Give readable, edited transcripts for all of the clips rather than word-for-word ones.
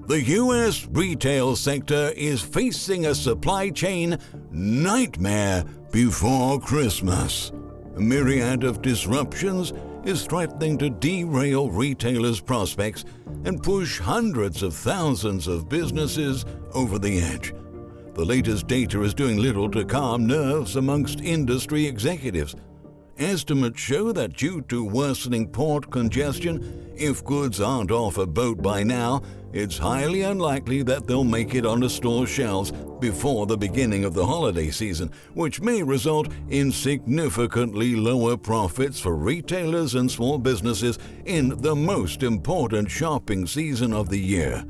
The U.S. retail sector is facing a supply chain nightmare before Christmas. A myriad of disruptions is threatening to derail retailers' prospects and push hundreds of thousands of businesses over the edge. The latest data is doing little to calm nerves amongst industry executives. Estimates show that due to worsening port congestion, if goods aren't off a boat by now, it's highly unlikely that they'll make it onto store shelves before the beginning of the holiday season, which may result in significantly lower profits for retailers and small businesses in the most important shopping season of the year.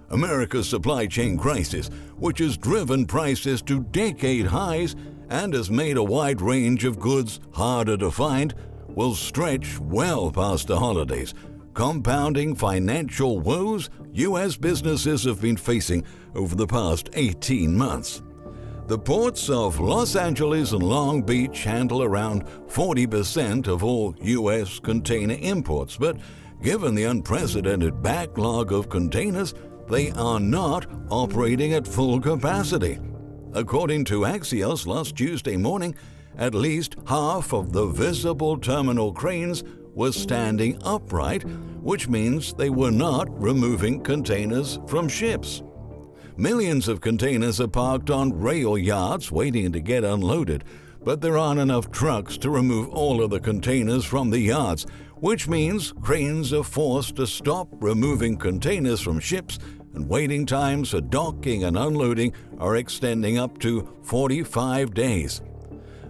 America's supply chain crisis, which has driven prices to decade highs and has made a wide range of goods harder to find, will stretch well past the holidays, compounding financial woes U.S. businesses have been facing over the past 18 months. The ports of Los Angeles and Long Beach handle around 40% of all U.S. container imports, but given the unprecedented backlog of containers, they are not operating at full capacity. According to Axios last Tuesday morning, at least half of the visible terminal cranes were standing upright, which means they were not removing containers from ships. Millions of containers are parked on rail yards waiting to get unloaded, but there aren't enough trucks to remove all of the containers from the yards, which means cranes are forced to stop removing containers from ships, and waiting times for docking and unloading are extending up to 45 days.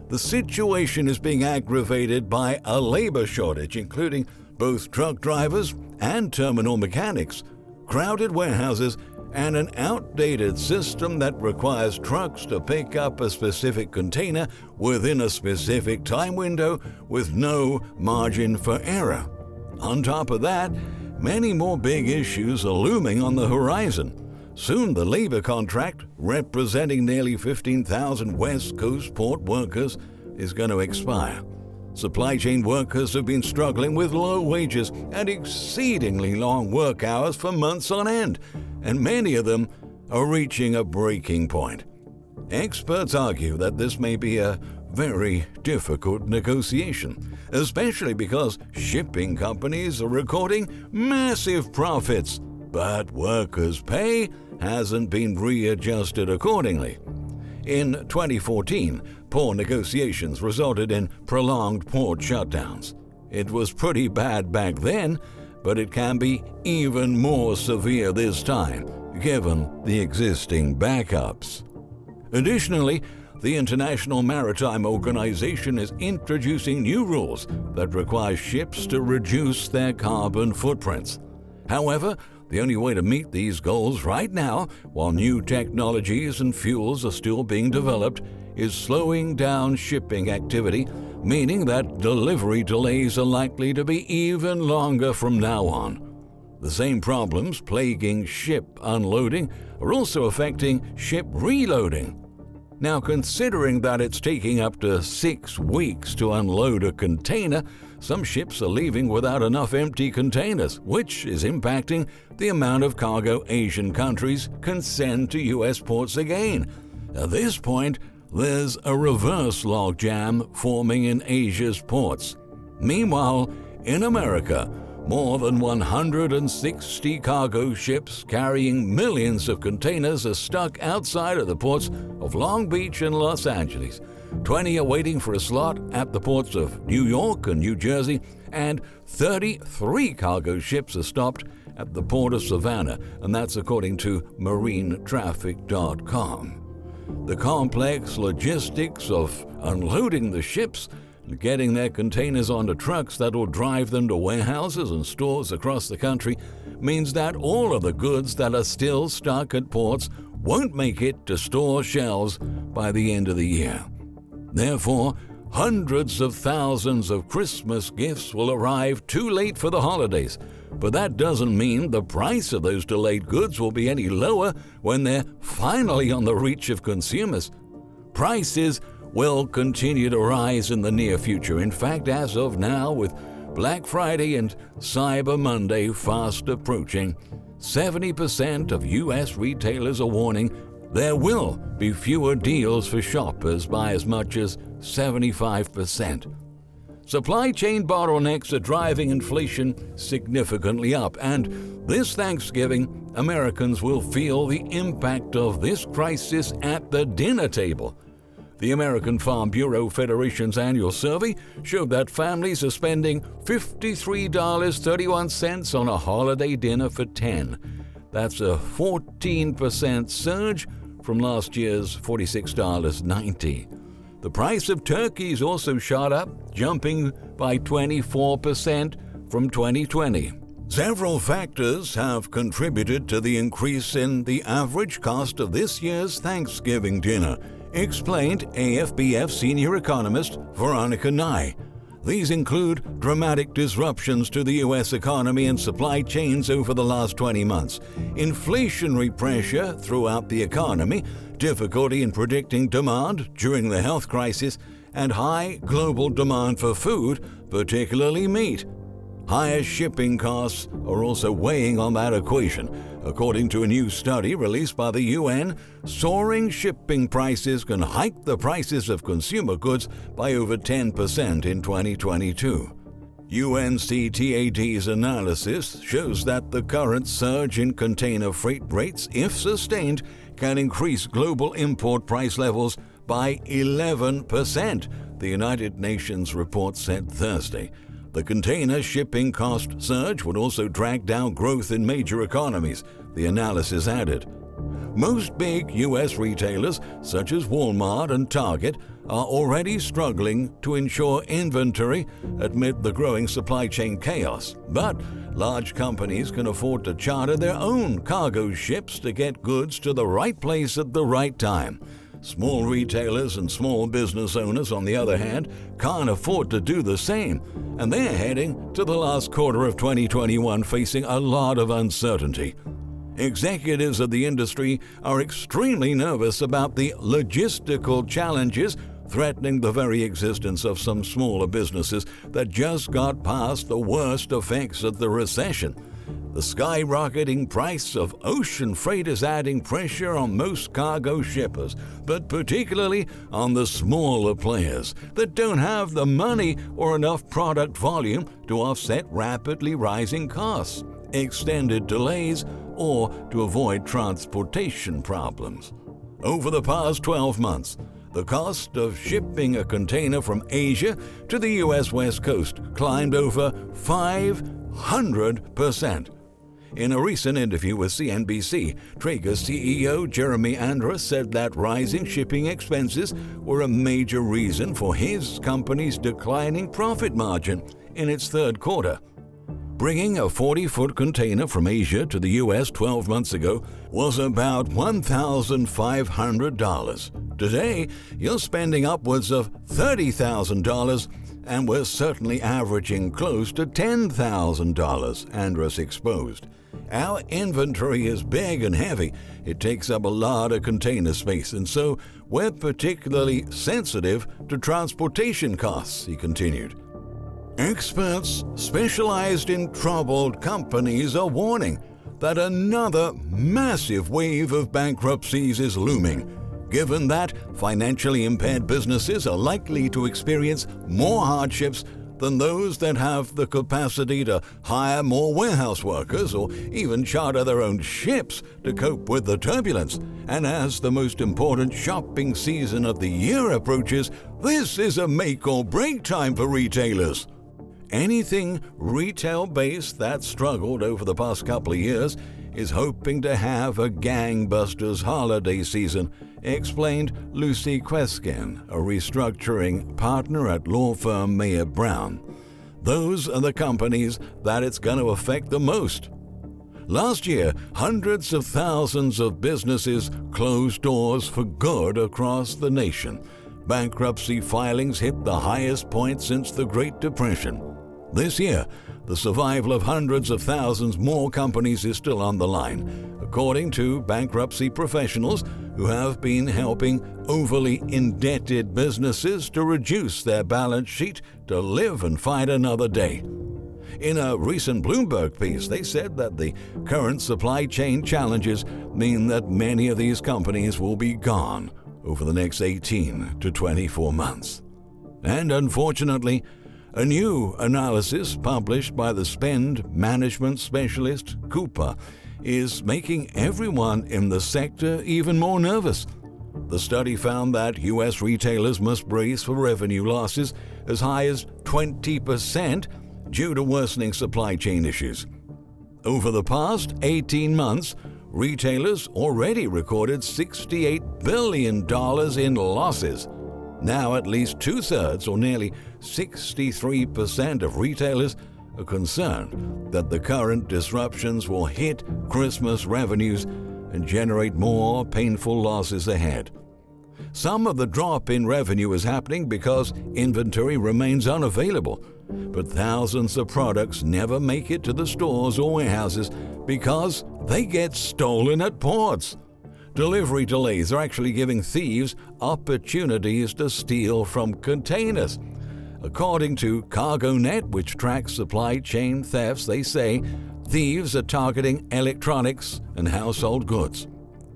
The situation is being aggravated by a labor shortage, including both truck drivers and terminal mechanics, crowded warehouses, and an outdated system that requires trucks to pick up a specific container within a specific time window with no margin for error. On top of that, many more big issues are looming on the horizon. Soon the labor contract, representing nearly 15,000 West Coast port workers, is going to expire. Supply chain workers have been struggling with low wages and exceedingly long work hours for months on end, and many of them are reaching a breaking point. Experts argue that this may be a very difficult negotiation, especially because shipping companies are recording massive profits, but workers' pay hasn't been readjusted accordingly. In 2014, poor negotiations resulted in prolonged port shutdowns. It was pretty bad back then, but it can be even more severe this time, given the existing backups. Additionally, the International Maritime Organization is introducing new rules that require ships to reduce their carbon footprints. However, the only way to meet these goals right now, while new technologies and fuels are still being developed, is slowing down shipping activity, meaning that delivery delays are likely to be even longer from now on. The same problems plaguing ship unloading are also affecting ship reloading. Now, considering that it's taking up to 6 weeks to unload a container, some ships are leaving without enough empty containers, which is impacting the amount of cargo Asian countries can send to U.S. ports again. At this point, there's a reverse logjam forming in Asia's ports. Meanwhile, in America, more than 160 cargo ships carrying millions of containers are stuck outside of the ports of Long Beach and Los Angeles. 20 are waiting for a slot at the ports of New York and New Jersey, and 33 cargo ships are stopped at the port of Savannah, and that's according to marinetraffic.com. The complex logistics of unloading the ships and getting their containers onto trucks that will drive them to warehouses and stores across the country means that all of the goods that are still stuck at ports won't make it to store shelves by the end of the year. Therefore, hundreds of thousands of Christmas gifts will arrive too late for the holidays, but that doesn't mean the price of those delayed goods will be any lower when they're finally on the reach of consumers. Prices will continue to rise in the near future. In fact, as of now, with Black Friday and Cyber Monday fast approaching, 70% of U.S. retailers are warning there will be fewer deals for shoppers by as much as 75%. Supply chain bottlenecks are driving inflation significantly up, and this Thanksgiving, Americans will feel the impact of this crisis at the dinner table. The American Farm Bureau Federation's annual survey showed that families are spending $53.31 on a holiday dinner for 10. That's a 14% surge from last year's $46.90. The price of turkeys also shot up, jumping by 24% from 2020. Several factors have contributed to the increase in the average cost of this year's Thanksgiving dinner, explained AFBF senior economist Veronica Nye. These include dramatic disruptions to the U.S. economy and supply chains over the last 20 months, inflationary pressure throughout the economy, difficulty in predicting demand during the health crisis, and high global demand for food, particularly meat. Higher shipping costs are also weighing on that equation. According to a new study released by the UN, soaring shipping prices can hike the prices of consumer goods by over 10% in 2022. UNCTAD's analysis shows that the current surge in container freight rates, if sustained, can increase global import price levels by 11%, the United Nations report said Thursday. The container shipping cost surge would also drag down growth in major economies, the analysis added. Most big U.S. retailers, such as Walmart and Target, are already struggling to ensure inventory amid the growing supply chain chaos. But large companies can afford to charter their own cargo ships to get goods to the right place at the right time. Small retailers and small business owners, on the other hand, can't afford to do the same, and they're heading to the last quarter of 2021 facing a lot of uncertainty. Executives of the industry are extremely nervous about the logistical challenges threatening the very existence of some smaller businesses that just got past the worst effects of the recession. The skyrocketing price of ocean freight is adding pressure on most cargo shippers, but particularly on the smaller players that don't have the money or enough product volume to offset rapidly rising costs, extended delays, or to avoid transportation problems. Over the past 12 months, the cost of shipping a container from Asia to the U.S. West Coast climbed over 500%. In a recent interview with CNBC, Traeger CEO Jeremy Andrus said that rising shipping expenses were a major reason for his company's declining profit margin in its third quarter. Bringing a 40-foot container from Asia to the U.S. 12 months ago was about $1,500. Today, you're spending upwards of $30,000, and we're certainly averaging close to $10,000, Andrus exposed. Our inventory is big and heavy. It takes up a lot of container space, and so we're particularly sensitive to transportation costs, he continued. Experts specialized in troubled companies are warning that another massive wave of bankruptcies is looming, given that financially impaired businesses are likely to experience more hardships than those that have the capacity to hire more warehouse workers or even charter their own ships to cope with the turbulence. And as the most important shopping season of the year approaches, this is a make or break time for retailers. Anything retail-based that struggled over the past couple of years is hoping to have a gangbusters holiday season, explained Lucy Queskin, a restructuring partner at law firm Mayer Brown. Those are the companies that it's going to affect the most. Last year, hundreds of thousands of businesses closed doors for good across the nation. Bankruptcy filings hit the highest point since the Great Depression. This year, the survival of hundreds of thousands more companies is still on the line, according to bankruptcy professionals who have been helping overly indebted businesses to reduce their balance sheet to live and fight another day. In a recent Bloomberg piece, they said that the current supply chain challenges mean that many of these companies will be gone over the next 18 to 24 months. And unfortunately, a new analysis published by the spend management specialist Coupa is making everyone in the sector even more nervous. The study found that U.S. retailers must brace for revenue losses as high as 20% due to worsening supply chain issues. Over the past 18 months, retailers already recorded $68 billion in losses. Now at least two-thirds, or nearly 63% of retailers, are concerned that the current disruptions will hit Christmas revenues and generate more painful losses ahead. Some of the drop in revenue is happening because inventory remains unavailable, but thousands of products never make it to the stores or warehouses because they get stolen at ports. Delivery delays are actually giving thieves opportunities to steal from containers. According to CargoNet, which tracks supply chain thefts, they say thieves are targeting electronics and household goods.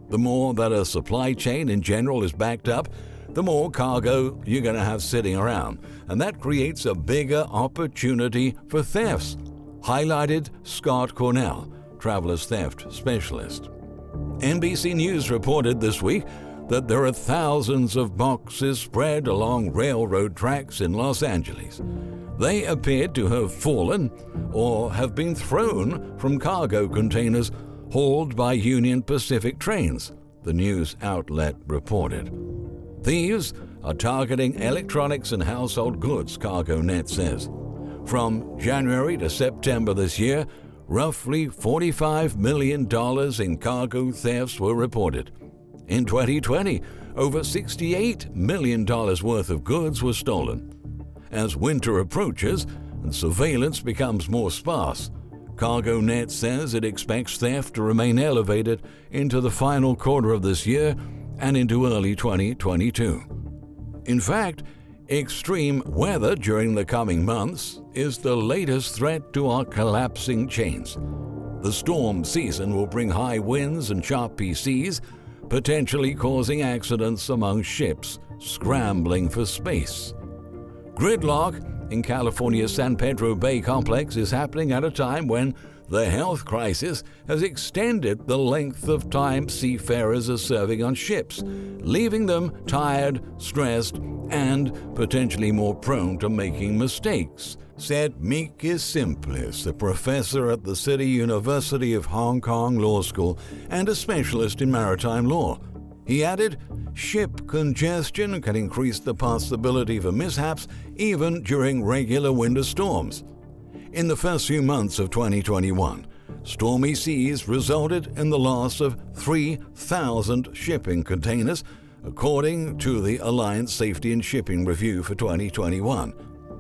The more that a supply chain in general is backed up, the more cargo you're going to have sitting around, and that creates a bigger opportunity for thefts, highlighted Scott Cornell, traveler's theft specialist. NBC News reported this week that there are thousands of boxes spread along railroad tracks in Los Angeles. They appeared to have fallen or have been thrown from cargo containers hauled by Union Pacific trains, the news outlet reported. Thieves are targeting electronics and household goods, CargoNet says. From January to September this year, roughly $45 million in cargo thefts were reported. In 2020, over $68 million worth of goods were stolen. As winter approaches and surveillance becomes more sparse, CargoNet says it expects theft to remain elevated into the final quarter of this year and into early 2022. In fact, extreme weather during the coming months is the latest threat to our collapsing chains. The storm season will bring high winds and choppy seas, potentially causing accidents among ships scrambling for space. Gridlock in California's San Pedro Bay complex is happening at a time when the health crisis has extended the length of time seafarers are serving on ships, leaving them tired, stressed, and potentially more prone to making mistakes, said Mikis Simplis, a professor at the City University of Hong Kong Law School and a specialist in maritime law. He added, ship congestion can increase the possibility for mishaps even during regular winter storms. In the first few months of 2021, stormy seas resulted in the loss of 3,000 shipping containers, according to the Alliance Safety and Shipping Review for 2021.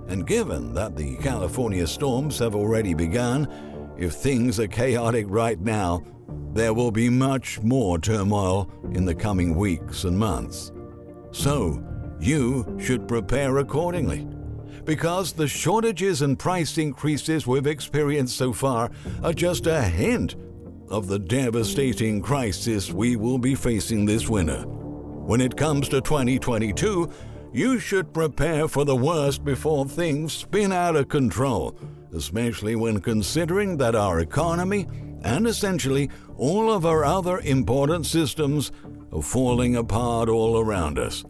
And given that the California storms have already begun, if things are chaotic right now, there will be much more turmoil in the coming weeks and months. So, you should prepare accordingly, because the shortages and price increases we've experienced so far are just a hint of the devastating crisis we will be facing this winter. When it comes to 2022, you should prepare for the worst before things spin out of control, especially when considering that our economy and essentially all of our other important systems are falling apart all around us.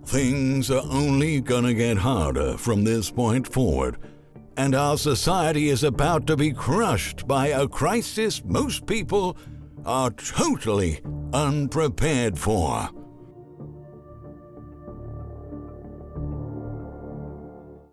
Things are only gonna get harder from this point forward, and our society is about to be crushed by a crisis most people are totally unprepared for.